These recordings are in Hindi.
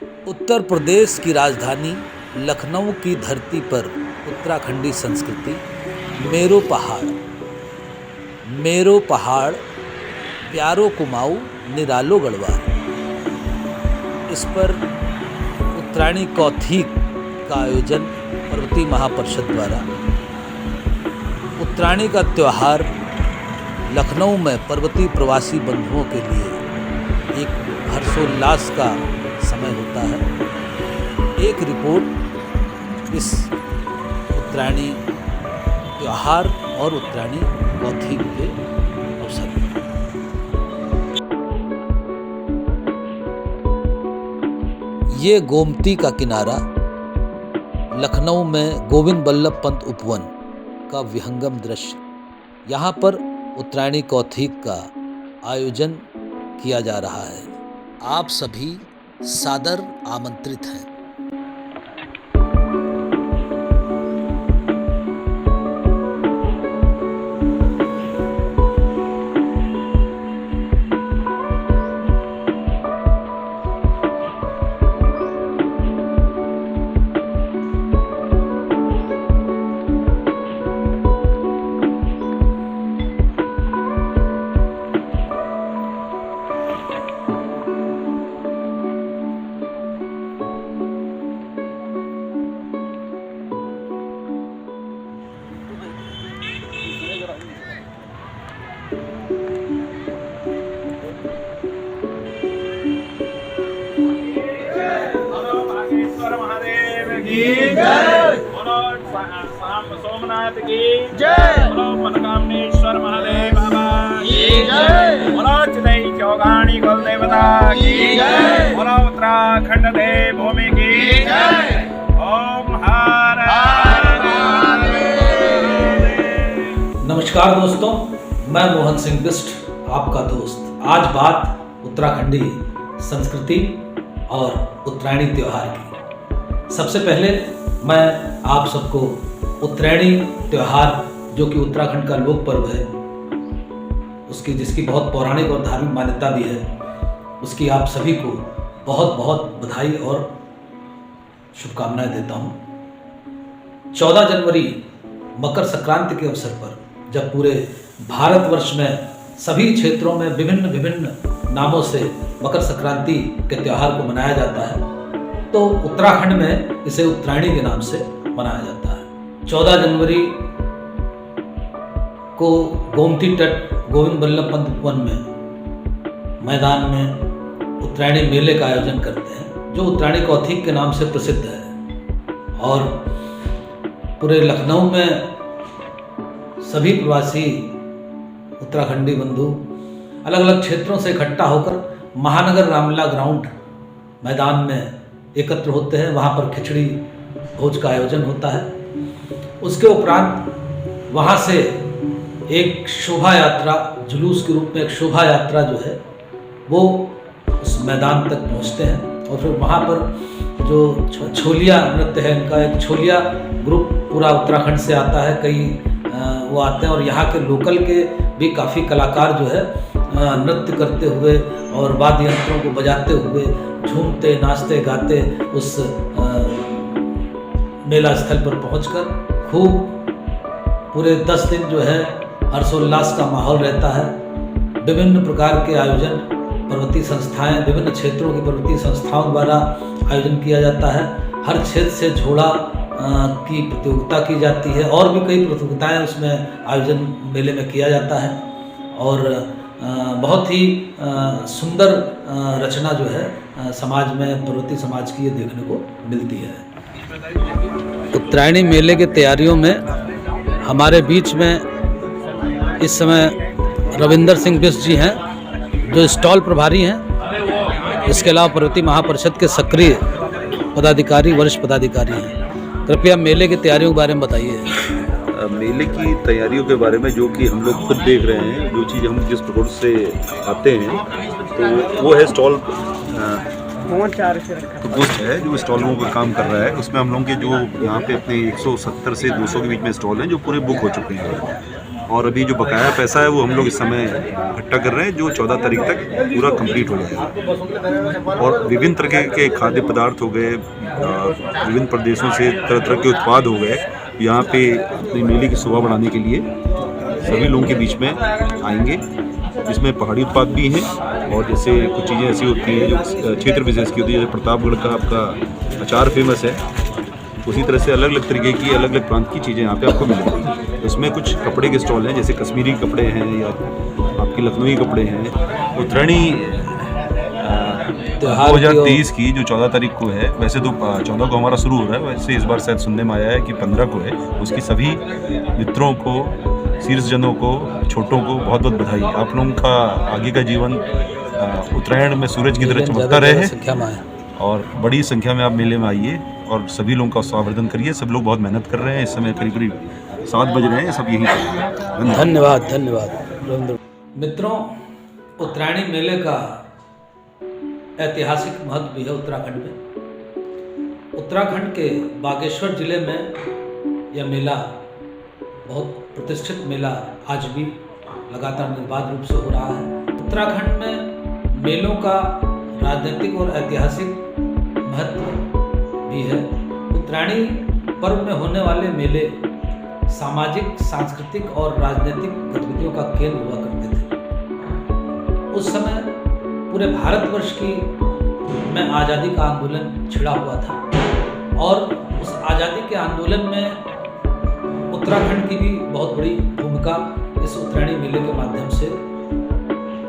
उत्तर प्रदेश की राजधानी लखनऊ की धरती पर उत्तराखंडी संस्कृति मेरो पहाड़ प्यारो कुमाऊं निरालो गढ़वाल। इस पर उत्तरायणी कौथिग का आयोजन पर्वतीय महापरिषद द्वारा। उत्तरायणी का त्यौहार लखनऊ में पर्वतीय प्रवासी बंधुओं के लिए एक हर्षोल्लास का समय होता है। एक रिपोर्ट इस उत्तरायणी त्यौहार और उत्तरायणी कौथिग के अवसर पर। ये गोमती का किनारा लखनऊ में गोविंद बल्लभ पंत उपवन का विहंगम दृश्य। यहाँ पर उत्तरायणी कौथिग का आयोजन किया जा रहा है। आप सभी सादर आमंत्रित हैं। सोमनाथ की जय। बोलो मनकामनेश्वर महादेव बाबा की जय। बोलो चितई चौगानी कुल देवता की जय। बोलो उत्तराखंड देव भूमि की जय। ओम हर हर महादेव। नमस्कार दोस्तों, मैं मोहन सिंह बिष्ट, आपका दोस्त। आज बात उत्तराखंडी संस्कृति और उत्तरायणी त्यौहार की। सबसे पहले मैं आप सबको उत्तरायणी त्यौहार, जो कि उत्तराखंड का लोक पर्व है, जिसकी बहुत पौराणिक और धार्मिक मान्यता भी है, उसकी आप सभी को बहुत बहुत बधाई और शुभकामनाएं देता हूँ। 14 जनवरी मकर संक्रांति के अवसर पर, जब पूरे भारतवर्ष में सभी क्षेत्रों में विभिन्न विभिन्न नामों से मकर संक्रांति के त्यौहार को मनाया जाता है, तो उत्तराखंड में इसे उत्तरायणी के नाम से मनाया जाता है। 14 जनवरी को गोमती तट गोविंद बल्लभ पंत उपवन में मैदान में उत्तरायणी मेले का आयोजन करते हैं, जो उत्तरायणी कौथिग के नाम से प्रसिद्ध है। और पूरे लखनऊ में सभी प्रवासी उत्तराखंडी बंधु अलग अलग क्षेत्रों से इकट्ठा होकर महानगर रामलीला ग्राउंड मैदान में एकत्र होते हैं। वहाँ पर खिचड़ी भोज का आयोजन होता है। उसके उपरांत वहाँ से एक शोभा यात्रा, जुलूस के रूप में एक शोभा यात्रा जो है वो उस मैदान तक पहुँचते हैं। और फिर वहाँ पर जो छोलिया नृत्य है, इनका एक छोलिया ग्रुप पूरा उत्तराखंड से आता है। कई वो आते हैं और यहाँ के लोकल के भी काफ़ी कलाकार जो है नृत्य करते हुए और वाद्य यंत्रों को बजाते हुए झूमते नाचते गाते उस मेला स्थल पर पहुंचकर खूब पूरे 10 दिन जो है हर्षोल्लास का माहौल रहता है। विभिन्न प्रकार के आयोजन पर्वतीय संस्थाएं, विभिन्न क्षेत्रों की पर्वतीय संस्थाओं द्वारा आयोजन किया जाता है। हर क्षेत्र से झोड़ा की प्रतियोगिता की जाती है और भी कई प्रतियोगिताएं उसमें आयोजन मेले में किया जाता है। और बहुत ही सुंदर रचना जो है समाज में, पर्वतीय समाज की ये देखने को मिलती है। उत्तरायणी मेले की तैयारियों में हमारे बीच में इस समय रविंदर सिंह बिष्ट जी हैं, जो स्टॉल प्रभारी हैं। इसके अलावा पर्वतीय महापरिषद के सक्रिय पदाधिकारी, वरिष्ठ पदाधिकारी हैं। कृपया मेले की तैयारियों के बारे में बताइए। मेले की तैयारियों के बारे में, जो कि हम लोग खुद देख रहे हैं, जो चीज़ हम जिस रोड से आते हैं, तो वो है स्टॉल गोष्ठ है, जो स्टॉलों पर काम कर रहा है। उसमें हम लोगों के जो यहाँ पे अपने 170 से 200 के बीच में स्टॉल हैं, जो पूरे बुक हो चुके हैं। और अभी जो बकाया पैसा है वो हम लोग इस समय इकट्ठा कर रहे हैं, जो 14 तारीख तक पूरा कंप्लीट हो जाएगा। और विभिन्न तरह के खाद्य पदार्थ हो गए, विभिन्न प्रदेशों से तरह तरह के उत्पाद हो गए, यहाँ पे अपनी मेले की शोभा बढ़ाने के लिए सभी लोगों के बीच में आएंगे, जिसमें पहाड़ी उत्पाद भी हैं और जैसे कुछ चीज़ें ऐसी होती हैं जो क्षेत्र विशेष की होती है, जैसे प्रतापगढ़ का आपका अचार फेमस है, उसी तरह से अलग अलग तरीके की अलग अलग प्रांत की चीज़ें यहाँ पे आपको मिलेंगी। इसमें कुछ कपड़े के स्टॉल हैं, जैसे कश्मीरी कपड़े हैं या आपके लखनवी कपड़े हैं। उत्तरायणी 2023 की जो 14 तारीख को है, वैसे तो 14 को हमारा शुरू हो रहा है, वैसे इस बार शायद सुनने में आया है कि 15 को है। उसकी सभी मित्रों को, शीर्षजनों को, छोटों को बहुत बहुत बधाई। आप लोगों का आगे का जीवन उत्तरायण में सूरज की तरह चमकता रहे और बड़ी संख्या में आप मेले में आइए और सभी लोगों का स्वागत करिए। सब लोग बहुत मेहनत कर रहे हैं, इस समय करीब करीब 7 बज रहे हैं, सब यही कर रहे हैं। धन्यवाद धन्यवाद। मित्रों, उत्तरायणी मेले का ऐतिहासिक महत्व भी है उत्तराखंड में। उत्तराखंड के बागेश्वर जिले में यह मेला बहुत प्रतिष्ठित मेला आज भी लगातार निर्बाध रूप से हो रहा है। उत्तराखंड में मेलों का राजनीतिक और ऐतिहासिक महत्व भी है। उत्तरायणी पर्व में होने वाले मेले सामाजिक, सांस्कृतिक और राजनीतिक गतिविधियों का केंद्र हुआ करते थे। उस समय पूरे भारतवर्ष की में आज़ादी का आंदोलन छिड़ा हुआ था और उस आज़ादी के आंदोलन में उत्तराखंड की भी बहुत बड़ी भूमिका इस उत्तरायणी मेले के माध्यम से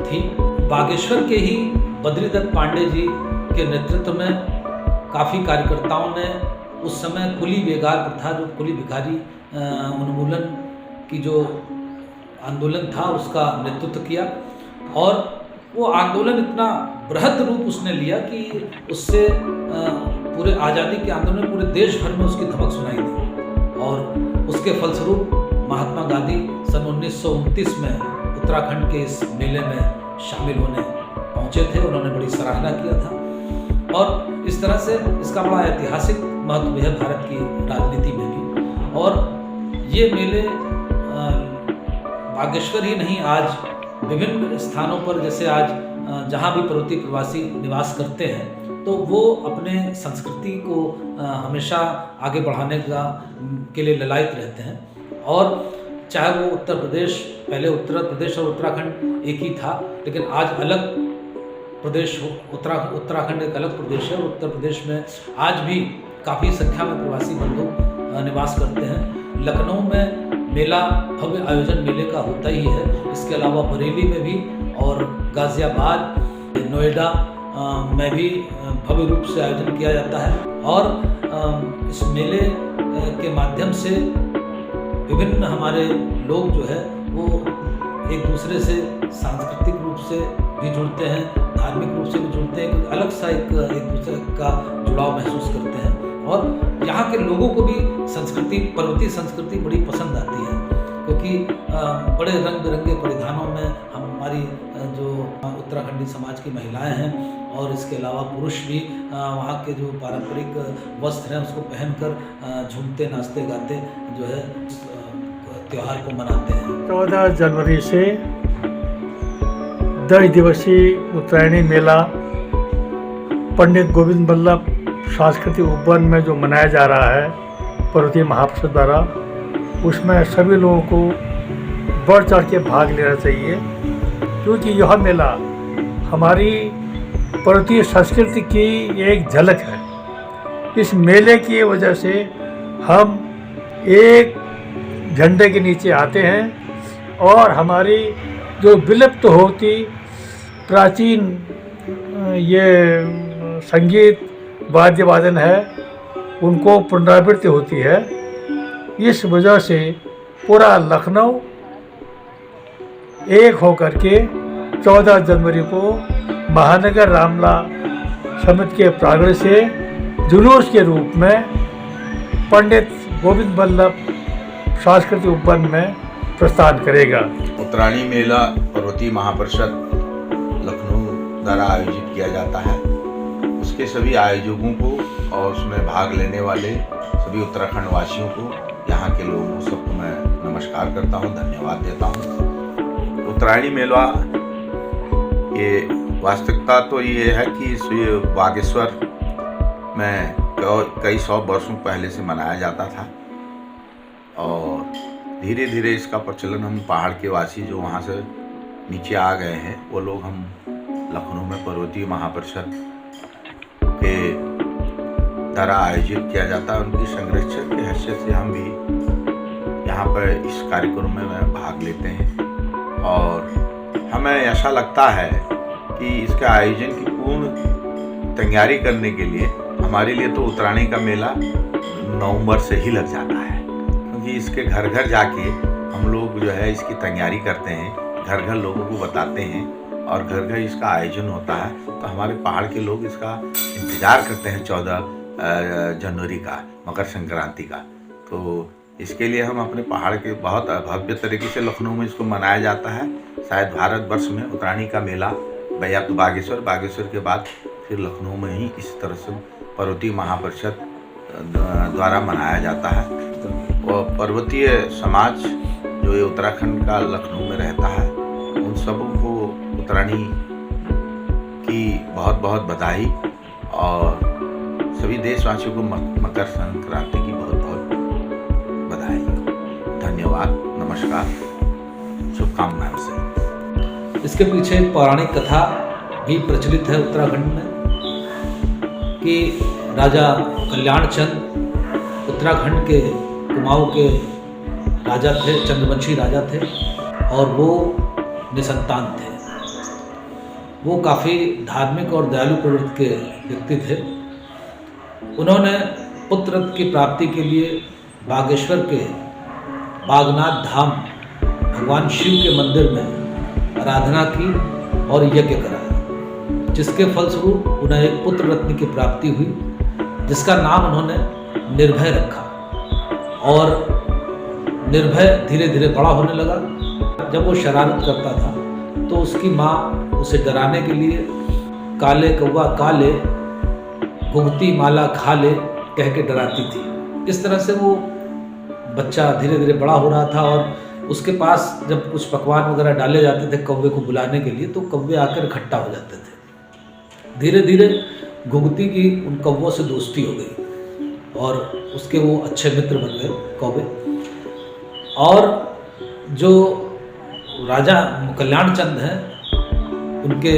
थी। बागेश्वर के ही बद्रीदत्त पांडे जी के नेतृत्व में काफ़ी कार्यकर्ताओं ने उस समय कुली बेगार प्रथा, जो कुली भिखारी उन्मूलन की जो आंदोलन था, उसका नेतृत्व किया और वो आंदोलन इतना बृहद रूप उसने लिया कि उससे पूरे आज़ादी के आंदोलन में पूरे देश भर में उसकी धमक सुनाई दी और उसके फलस्वरूप महात्मा गांधी सन 1929 में उत्तराखंड के इस मेले में शामिल होने पहुंचे थे। उन्होंने बड़ी सराहना किया था और इस तरह से इसका बड़ा ऐतिहासिक महत्व भी है भारत की राजनीति में भी। और ये मेले बागेश्वर ही नहीं, आज विभिन्न स्थानों पर, जैसे आज जहाँ भी पर्वतीय प्रवासी निवास करते हैं तो वो अपने संस्कृति को हमेशा आगे बढ़ाने के लिए ललायत रहते हैं। और चाहे वो उत्तर प्रदेश, पहले उत्तर प्रदेश और उत्तराखंड एक ही था, लेकिन आज अलग प्रदेश, उत्तराखंड एक अलग प्रदेश है और उत्तर प्रदेश में आज भी काफ़ी संख्या में प्रवासी बंधु निवास करते हैं। लखनऊ में मेला, भव्य आयोजन मेले का होता ही है। इसके अलावा बरेली में भी और गाज़ियाबाद, नोएडा में भी भव्य रूप से आयोजन किया जाता है। और इस मेले के माध्यम से विभिन्न हमारे लोग जो है वो एक दूसरे से सांस्कृतिक रूप से भी जुड़ते हैं, धार्मिक रूप से भी जुड़ते हैं, अलग सा एक दूसरे का जुड़ाव महसूस करते हैं। और यहाँ के लोगों को भी संस्कृति, पर्वतीय संस्कृति बड़ी पसंद आती है, क्योंकि बड़े रंग बिरंगे परिधानों में हमारी जो उत्तराखंडी समाज की महिलाएं हैं और इसके अलावा पुरुष भी वहाँ के जो पारंपरिक वस्त्र हैं उसको पहनकर झूमते, नाचते, गाते जो है त्योहार को मनाते हैं। 14 जनवरी से 10 दिवसीय उत्तरायणी मेला पंडित गोविंद बल्लभ सांस्कृतिक उपवन में जो मनाया जा रहा है पर्वतीय महापरिषद द्वारा, उसमें सभी लोगों को बढ़ चढ़ के भाग लेना चाहिए, क्योंकि यह मेला हमारी पर्वतीय संस्कृति की एक झलक है। इस मेले की वजह से हम एक झंडे के नीचे आते हैं और हमारी जो विलुप्त होती प्राचीन ये संगीत वाद्य वादन है उनको पुनरावृत्ति होती है। इस वजह से पूरा लखनऊ एक होकर के 14 जनवरी को महानगर रामला समिति के प्रांगण से जुलूस के रूप में पंडित गोविंद बल्लभ सांस्कृतिक उपवन में प्रस्थान करेगा। उत्तरायणी मेला पर्वतीय महापरिषद लखनऊ द्वारा आयोजित किया जाता है। उसके सभी आयोजकों को और उसमें भाग लेने वाले सभी उत्तराखंड वासियों को, यहाँ के लोगों सबको मैं नमस्कार नमस्कार करता हूँ, धन्यवाद देता हूँ। उत्तरायणी मेला ये वास्तविकता तो ये है कि श्री बागेश्वर में कई सौ वर्षों पहले से मनाया जाता था और धीरे धीरे इसका प्रचलन हम पहाड़ के वासी जो वहाँ से नीचे आ गए हैं वो लोग, हम लखनऊ में पर्वतीय महापरिषद के द्वारा आयोजित किया जाता है, उनकी संरक्षक की हैसियत से हम भी यहाँ पर इस कार्यक्रम में भाग लेते हैं और हमें ऐसा लगता है कि इसके आयोजन की पूर्ण तैयारी करने के लिए हमारे लिए तो उत्तरायणी का मेला नवंबर से ही लग जाता है, क्योंकि इसके घर घर जाके हम लोग जो है इसकी तैयारी करते हैं, घर घर लोगों को बताते हैं और घर घर इसका आयोजन होता है। तो हमारे पहाड़ के लोग इसका इंतज़ार करते हैं 14 जनवरी का, मकर संक्रांति का। तो इसके लिए हम अपने पहाड़ के बहुत भव्य तरीके से लखनऊ में इसको मनाया जाता है। शायद भारतवर्ष में उत्तरायणी का मेला या तो बागेश्वर के बाद फिर लखनऊ में ही इस तरह से पर्वतीय महापरिषद द्वारा मनाया जाता है। तो पर्वतीय समाज जो ये उत्तराखंड का लखनऊ में रहता है, उन सबों को उत्तरायणी की बहुत बहुत बधाई और सभी देशवासियों को मकर संक्रांति की बहुत बहुत बधाई, धन्यवाद, नमस्कार, शुभकामनाएं से। इसके पीछे एक पौराणिक कथा भी प्रचलित है उत्तराखंड में कि राजा कल्याण चंद उत्तराखंड के कुमाऊं के राजा थे, चंद्रवंशी राजा थे और वो निसंतान थे। वो काफ़ी धार्मिक और दयालु प्रवृत्ति के व्यक्ति थे। उन्होंने पुत्र की प्राप्ति के लिए बागेश्वर के बागनाथ धाम भगवान शिव के मंदिर में आराधना की और यज्ञ कराया, जिसके फलस्वरूप उन्हें एक पुत्र रत्न की प्राप्ति हुई, जिसका नाम उन्होंने निर्भय रखा। और निर्भय धीरे धीरे बड़ा होने लगा। जब वो शरारत करता था तो उसकी माँ उसे डराने के लिए काले कौवा काले भुगती माला खा ले कह के डराती थी। इस तरह से वो बच्चा धीरे धीरे बड़ा हो रहा था और उसके पास जब कुछ पकवान वगैरह डाले जाते थे कौवे को बुलाने के लिए, तो कौवे आकर इकट्ठा हो जाते थे। धीरे धीरे घुघती की उन कौवों से दोस्ती हो गई और उसके वो अच्छे मित्र बन गए कौवे। और जो राजा कल्याण चंद हैं, उनके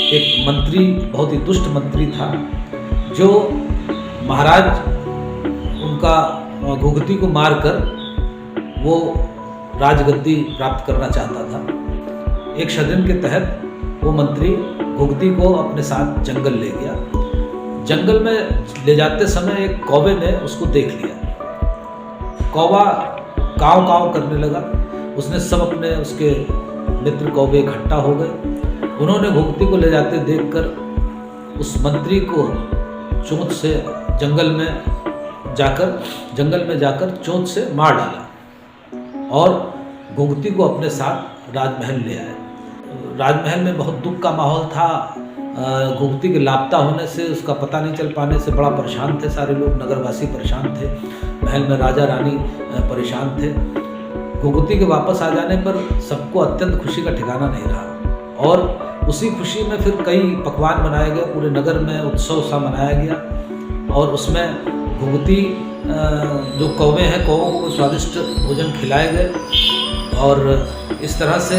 एक मंत्री, बहुत ही दुष्ट मंत्री था, जो महाराज उनका घुघती को मारकर वो राजगद्दी प्राप्त करना चाहता था। एक षड्यंत्र के तहत वो मंत्री घुघती को अपने साथ जंगल ले गया। जंगल में ले जाते समय एक कौवे ने उसको देख लिया। कौवा काव काव करने लगा। उसने सब अपने उसके मित्र कौवे इकट्ठा हो गए। उन्होंने घुघती को ले जाते देखकर उस मंत्री को चोंच से जंगल में जाकर चोंच से मार डाला और घुघती को अपने साथ राजमहल ले आए। राजमहल में बहुत दुख का माहौल था। घुघती के लापता होने से, उसका पता नहीं चल पाने से बड़ा परेशान थे सारे लोग, नगरवासी परेशान थे, महल में राजा रानी परेशान थे। घुघती के वापस आ जाने पर सबको अत्यंत खुशी का ठिकाना नहीं रहा और उसी खुशी में फिर कई पकवान बनाए गए, पूरे नगर में उत्सव सा मनाया गया और उसमें घुघती जो कौवे हैं, कौवों को स्वादिष्ट भोजन खिलाए गए। और इस तरह से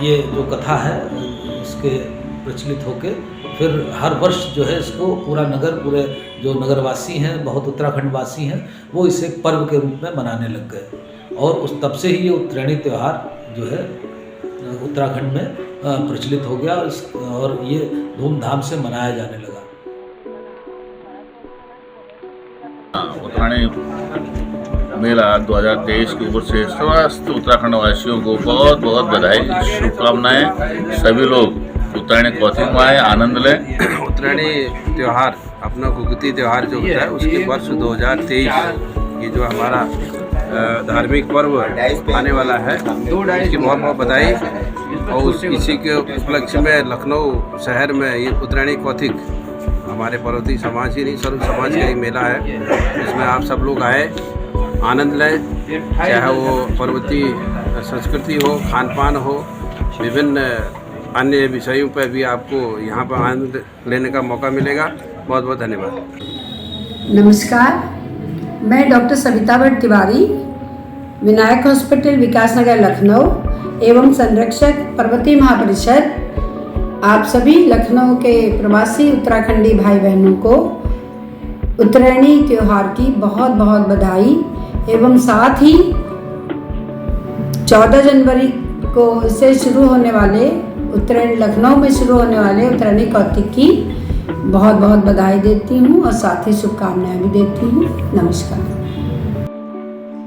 ये जो कथा है उसके प्रचलित होके फिर हर वर्ष जो है इसको पूरा नगर, पूरे जो नगरवासी हैं, बहुत उत्तराखंड वासी हैं, वो इसे पर्व के रूप में मनाने लग गए और उस तब से ही ये उत्तरायणी त्यौहार जो है उत्तराखंड में प्रचलित हो गया और ये धूमधाम से मनाया जाने लगा। उत्तरायणी मेला 2023 की ओर से समस्त उत्तराखंड वासियों को बहुत बहुत बधाई, शुभकामनाएं। सभी लोग उत्तरायणी कौथिक में आए, आनंद लें। उत्तरायणी त्यौहार, अपना घुघती त्यौहार जो होता है उसके वर्ष 2023 ये जो हमारा धार्मिक पर्व आने वाला है, इसकी बहुत बहुत बधाई। और इसी के उपलक्ष्य में लखनऊ शहर में ये उत्तरायणी कौथिक हमारे पर्वतीय समाज ही नहीं, सर्व समाज का एक मेला है। इसमें आप सब लोग आए आनंद लें, चाहे वो पर्वतीय संस्कृति हो, खान पान हो, विभिन्न अन्य विषयों पर भी आपको यहाँ पर आनंद लेने का मौका मिलेगा। बहुत बहुत धन्यवाद। नमस्कार, मैं डॉक्टर सविता भट्ट तिवारी, विनायक हॉस्पिटल विकासनगर लखनऊ एवं संरक्षक पर्वतीय महापरिषद, आप सभी लखनऊ के प्रवासी उत्तराखंडी भाई बहनों को उत्तरायणी त्यौहार की बहुत बहुत बधाई एवं साथ ही 14 जनवरी को से शुरू होने वाले उत्तरायणी लखनऊ में शुरू होने वाले उत्तरायणी कौतिक की बहुत बहुत बधाई देती हूँ और साथ ही शुभकामनाएं भी देती हूँ। नमस्कार।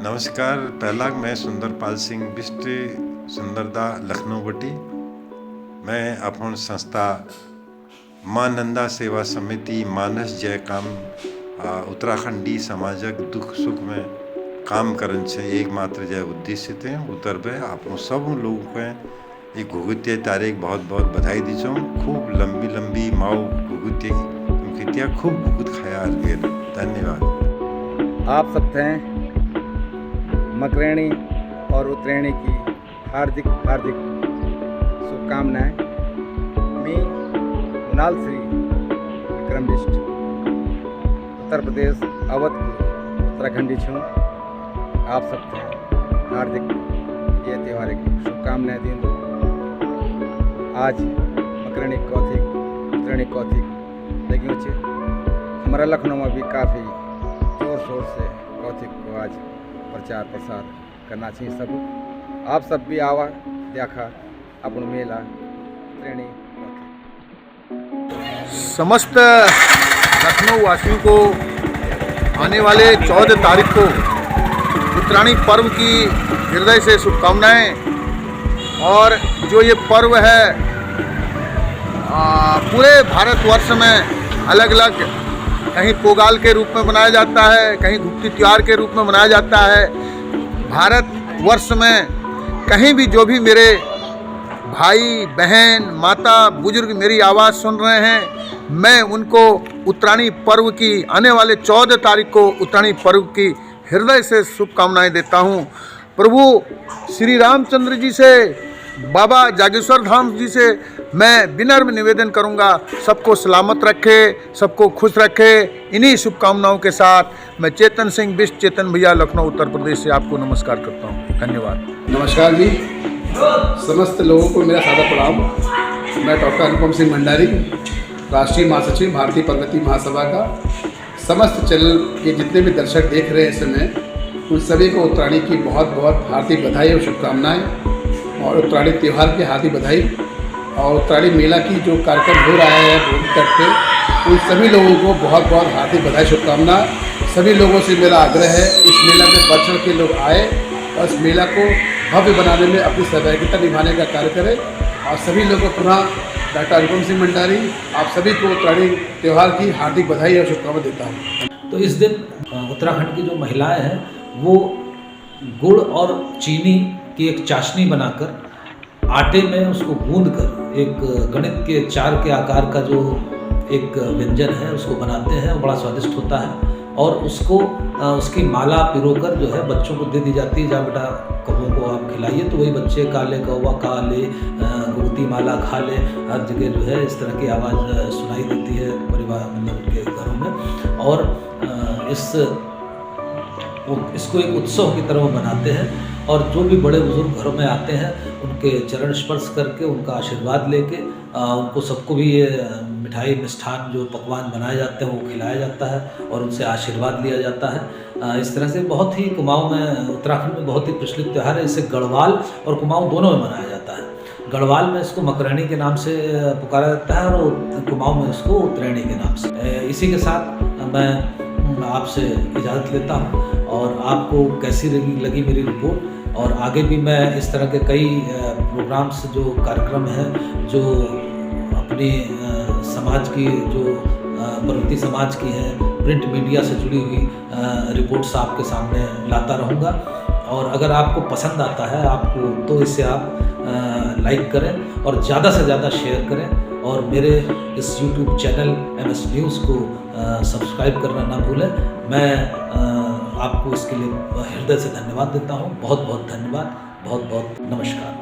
नमस्कार, पहला मैं सुंदरपाल सिंह बिष्ट सुंदरदा लखनऊ बटी। मैं अपन संस्था माँ नंदा सेवा समिति मानस जय काम उत्तराखंडी समाजक दुख सुख में काम करन से एकमात्र जय उद्देश्य थे उतर पे आप सब लोगों को ये घुगुतिया तारीख बहुत बहुत बधाई दी छूँ। खूब लंबी लंबी माओ घुगुतिया खितिया खूब घुगुत ख्याल गए। धन्यवाद। आप सब थे मकरैणी और उत्तरायणी की हार्दिक हार्दिक शुभकामनाएं। मी कुणाल श्री विक्रम बिष्ट उत्तर प्रदेश अवध की उत्तराखंडी छूँ। आप सब थे हार्दिक ये त्यौहार की शुभकामनाएं दी। आज मकरैणी कौतिक उत्तरायणी कौतिक लगी छे। हमारा लखनऊ में भी काफ़ी जोर शोर से कौतिक को आज प्रचार प्रसार करना चाहिए। सब आप सब भी आवा देखा अपन मेला उत्तरायणी कौतिक। समस्त लखनऊ वासियों को आने वाले 14 तारीख को उत्तरायणी पर्व की हृदय से शुभकामनाएं। और जो ये पर्व है पूरे भारतवर्ष में अलग अलग, कहीं पोगाल के रूप में मनाया जाता है, कहीं घुगती त्यौहार के रूप में मनाया जाता है। भारतवर्ष में कहीं भी जो भी मेरे भाई बहन माता बुजुर्ग मेरी आवाज़ सुन रहे हैं, मैं उनको उत्तरायणी पर्व की आने वाले 14 तारीख को उत्तरायणी पर्व की हृदय से शुभकामनाएं देता हूं। प्रभु श्री रामचंद्र जी से, बाबा जागेश्वर धाम जी से मैं विनम्र निवेदन करूंगा, सबको सलामत रखे, सबको खुश रखे। इन्हीं शुभकामनाओं के साथ मैं चेतन सिंह बिष्ट, चेतन भैया, लखनऊ उत्तर प्रदेश से आपको नमस्कार करता हूं। धन्यवाद। नमस्कार जी, समस्त लोगों को मेरा सादा प्रणाम। मैं डॉक्टर अनुपम सिंह भंडारी, राष्ट्रीय महासचिव भारतीय पर्वतीय महासभा का। समस्त चैनल के जितने भी दर्शक देख रहे हैं इस समय, उन सभी को उत्तरायणी की बहुत बहुत हार्दिक बधाई और शुभकामनाएं और उत्तरायणी त्यौहार की हार्दिक बधाई। और उत्तरायणी मेला की जो कार्यक्रम हो रहा है भोगी तट पे, उन सभी लोगों को बहुत बहुत हार्दिक बधाई शुभकामना। सभी लोगों से मेरा आग्रह है इस मेला में बढ़ चढ़ के लोग आए और इस मेला को भव्य बनाने में अपनी सहभागिता निभाने का कार्य करें। और सभी लोगों को पुनः डॉक्टर अनुपम सिंह भंडारी आप सभी को उत्तरायणी त्यौहार की हार्दिक बधाई और शुभकामना देता हूँ। तो इस दिन उत्तराखंड की जो महिलाएं हैं वो गुड़ और चीनी की एक चाशनी बनाकर आटे में उसको गूंद कर एक गणित के 4 के आकार का जो एक व्यंजन है उसको बनाते हैं। बड़ा स्वादिष्ट होता है और उसको उसकी माला पिरोकर जो है बच्चों को दे दी जाती है। जहाँ बेटा कौवों को आप खिलाइए तो वही बच्चे काले कौवा खा ले, गुड़ती माला खा ले। हर जगह जो है इस तरह की आवाज़ सुनाई देती है परिवार मतलब उनके घरों में। और इसको एक उत्सव की तरह बनाते हैं और जो भी बड़े बुजुर्ग घरों में आते हैं उनके चरण स्पर्श करके उनका आशीर्वाद लेके उनको सबको भी ये मिठाई मिष्ठान जो पकवान बनाए जाते हैं वो खिलाया जाता है और उनसे आशीर्वाद लिया जाता है। इस तरह से बहुत ही कुमाऊं में उत्तराखंड में बहुत ही प्रचलित त्यौहार है। इसे गढ़वाल और कुमाऊं दोनों में मनाया जाता है। गढ़वाल में इसको मकरैणी के नाम से पुकारा जाता है और कुमाऊं में इसको उत्तरायणी के नाम से। इसी के साथ मैं आपसे इजाज़त लेता हूँ और आपको कैसी लगी मेरी रिपोर्ट। और आगे भी मैं इस तरह के कई प्रोग्राम्स जो कार्यक्रम हैं जो अपनी समाज की जो पर्वतीय समाज की हैं प्रिंट मीडिया से जुड़ी हुई रिपोर्ट्स आपके सामने लाता रहूँगा। और अगर आपको पसंद आता है आपको तो इसे आप लाइक करें और ज़्यादा से ज़्यादा शेयर करें और मेरे इस YouTube चैनल MS न्यूज़ को सब्सक्राइब करना ना भूलें। मैं आपको इसके लिए हृदय से धन्यवाद देता हूँ। बहुत बहुत धन्यवाद, बहुत बहुत नमस्कार।